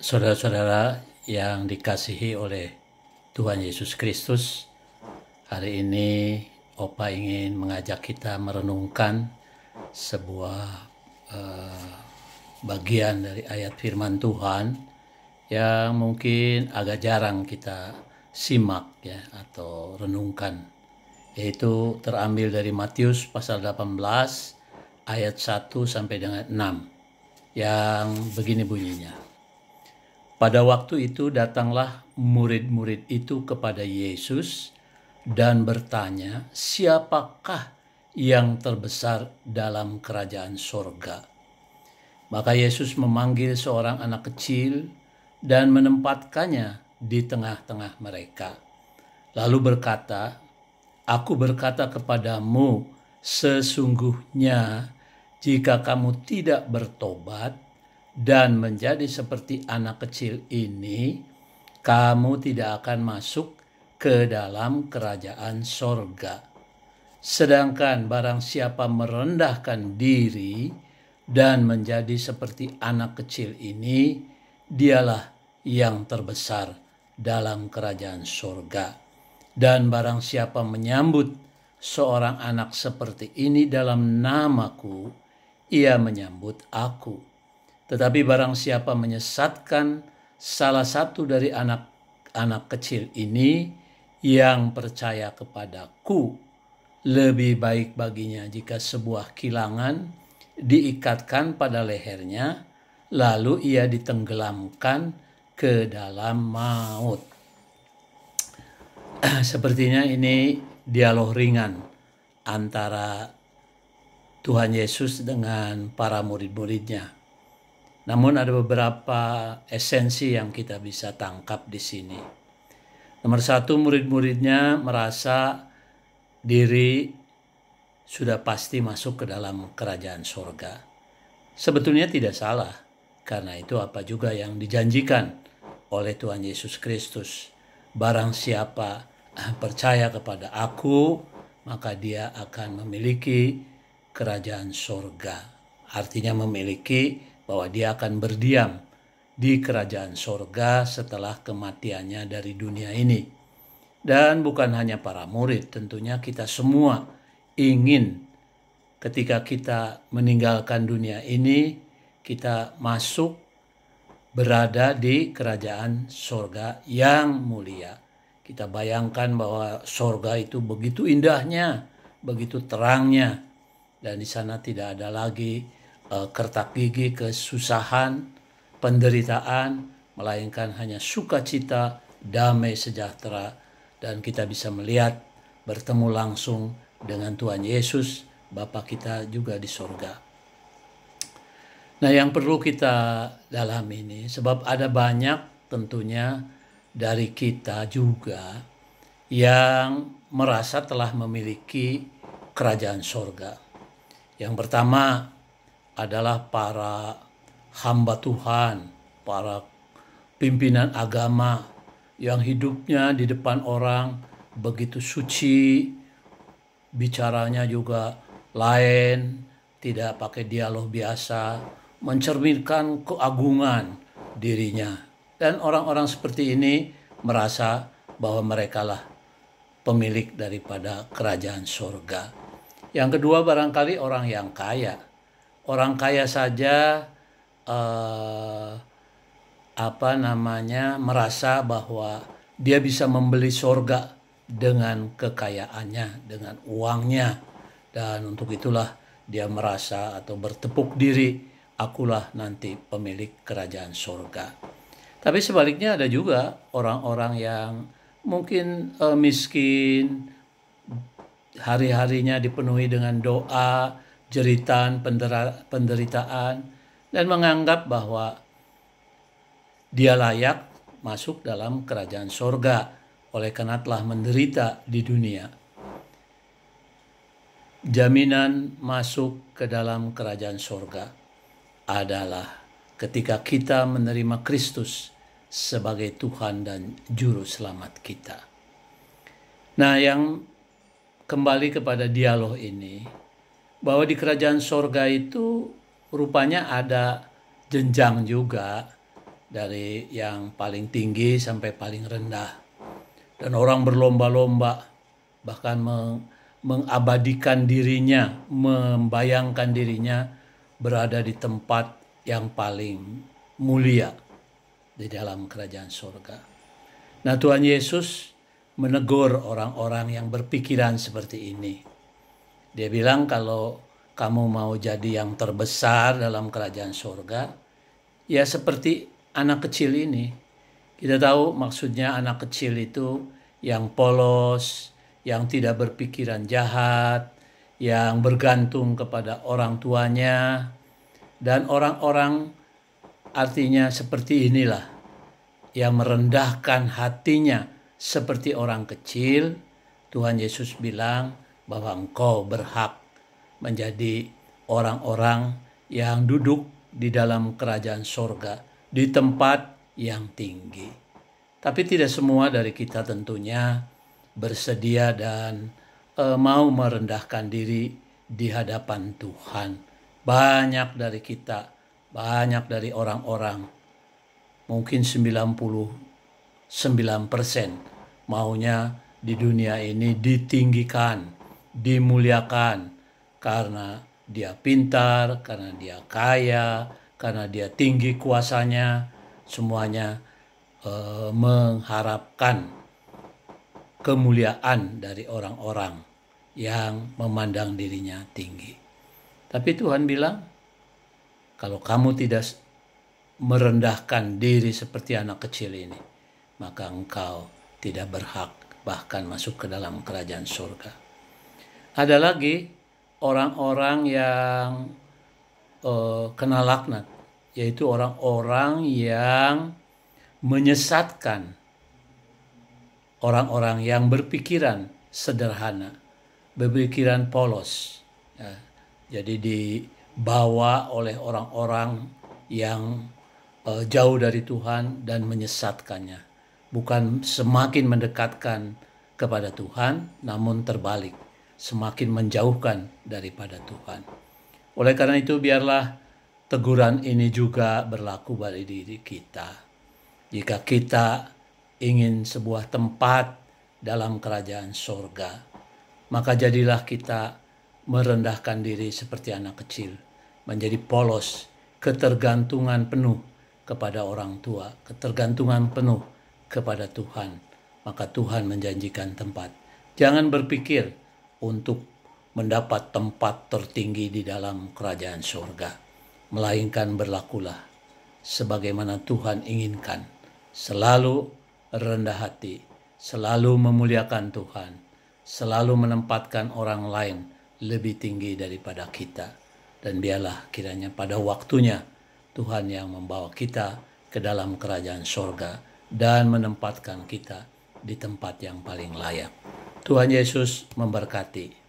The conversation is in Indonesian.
Saudara-saudara yang dikasihi oleh Tuhan Yesus Kristus, hari ini Opa ingin mengajak kita merenungkan sebuah bagian dari ayat firman Tuhan yang mungkin agak jarang kita simak ya atau renungkan, yaitu terambil dari Matius pasal 18 ayat 1 sampai dengan 6 yang begini bunyinya. Pada waktu itu datanglah murid-murid itu kepada Yesus dan bertanya, siapakah yang terbesar dalam kerajaan sorga? Maka Yesus memanggil seorang anak kecil dan menempatkannya di tengah-tengah mereka. Lalu berkata, Aku berkata kepadamu, sesungguhnya jika kamu tidak bertobat dan menjadi seperti anak kecil ini, kamu tidak akan masuk ke dalam kerajaan sorga. Sedangkan barang siapa merendahkan diri dan menjadi seperti anak kecil ini, dialah yang terbesar dalam kerajaan sorga. Dan barang siapa menyambut seorang anak seperti ini dalam namaku, ia menyambut aku. Tetapi barang siapa menyesatkan salah satu dari anak-anak kecil ini yang percaya kepadaku, lebih baik baginya jika sebuah kilangan diikatkan pada lehernya, lalu ia ditenggelamkan ke dalam maut. Sepertinya ini dialog ringan antara Tuhan Yesus dengan para murid-muridnya. Namun ada beberapa esensi yang kita bisa tangkap di sini. Nomor satu, murid-muridnya merasa diri sudah pasti masuk ke dalam kerajaan sorga. Sebetulnya tidak salah, karena itu apa juga yang dijanjikan oleh Tuhan Yesus Kristus. Barang siapa percaya kepada aku, maka dia akan memiliki kerajaan sorga. Artinya memiliki bahwa dia akan berdiam di kerajaan sorga setelah kematiannya dari dunia ini. Dan bukan hanya para murid, tentunya kita semua ingin ketika kita meninggalkan dunia ini, kita masuk berada di kerajaan sorga yang mulia. Kita bayangkan bahwa sorga itu begitu indahnya, begitu terangnya, dan di sana tidak ada lagi kertak gigi, kesusahan, penderitaan, melainkan hanya sukacita, damai sejahtera, dan kita bisa melihat, bertemu langsung dengan Tuhan Yesus, Bapa kita juga di sorga. Nah, yang perlu kita dalam ini, sebab ada banyak tentunya dari kita juga yang merasa telah memiliki kerajaan sorga. Yang pertama adalah para hamba Tuhan, para pimpinan agama yang hidupnya di depan orang begitu suci, bicaranya juga lain, tidak pakai dialog biasa, mencerminkan keagungan dirinya. Dan orang-orang seperti ini merasa bahwa merekalah pemilik daripada kerajaan sorga. Yang kedua, barangkali orang yang kaya. Orang kaya saja merasa bahwa dia bisa membeli sorga dengan kekayaannya, dengan uangnya. Dan untuk itulah dia merasa atau bertepuk diri, akulah nanti pemilik kerajaan sorga. Tapi sebaliknya ada juga orang-orang yang mungkin miskin, hari-harinya dipenuhi dengan doa, jeritan, penderitaan, dan menganggap bahwa dia layak masuk dalam kerajaan sorga oleh karena telah menderita di dunia. Jaminan masuk ke dalam kerajaan sorga adalah ketika kita menerima Kristus sebagai Tuhan dan Juru Selamat kita. Nah, yang kembali kepada dialog ini, bahwa di kerajaan sorga itu rupanya ada jenjang juga dari yang paling tinggi sampai paling rendah. Dan orang berlomba-lomba bahkan mengabadikan dirinya, membayangkan dirinya berada di tempat yang paling mulia di dalam kerajaan surga. Nah, Tuhan Yesus menegur orang-orang yang berpikiran seperti ini. Dia bilang kalau kamu mau jadi yang terbesar dalam kerajaan surga, ya seperti anak kecil ini. Kita tahu maksudnya anak kecil itu yang polos, yang tidak berpikiran jahat, yang bergantung kepada orang tuanya. Dan orang-orang artinya seperti inilah, yang merendahkan hatinya seperti orang kecil. Tuhan Yesus bilang bahwa engkau berhak menjadi orang-orang yang duduk di dalam kerajaan surga, di tempat yang tinggi. Tapi tidak semua dari kita tentunya bersedia dan mau merendahkan diri di hadapan Tuhan. Banyak dari kita, banyak dari orang-orang, mungkin 99% maunya di dunia ini ditinggikan, dimuliakan karena dia pintar, karena dia kaya, karena dia tinggi kuasanya. Semuanya mengharapkan kemuliaan dari orang-orang yang memandang dirinya tinggi. Tapi Tuhan bilang, kalau kamu tidak merendahkan diri seperti anak kecil ini, maka engkau tidak berhak bahkan masuk ke dalam kerajaan surga. Ada lagi orang-orang yang kena laknat, yaitu orang-orang yang menyesatkan orang-orang yang berpikiran sederhana, berpikiran polos. Ya, jadi dibawa oleh orang-orang yang jauh dari Tuhan dan menyesatkannya. Bukan semakin mendekatkan kepada Tuhan, namun terbalik, semakin menjauhkan daripada Tuhan. Oleh karena itu, biarlah teguran ini juga berlaku bagi diri kita. Jika kita ingin sebuah tempat dalam kerajaan surga, maka jadilah kita merendahkan diri seperti anak kecil, menjadi polos, ketergantungan penuh kepada orang tua, ketergantungan penuh kepada Tuhan. Maka Tuhan menjanjikan tempat. Jangan berpikir untuk mendapat tempat tertinggi di dalam kerajaan surga, melainkan berlakulah sebagaimana Tuhan inginkan. Selalu rendah hati, selalu memuliakan Tuhan, selalu menempatkan orang lain lebih tinggi daripada kita. Dan biarlah kiranya pada waktunya Tuhan yang membawa kita ke dalam kerajaan surga dan menempatkan kita di tempat yang paling layak. Tuhan Yesus memberkati.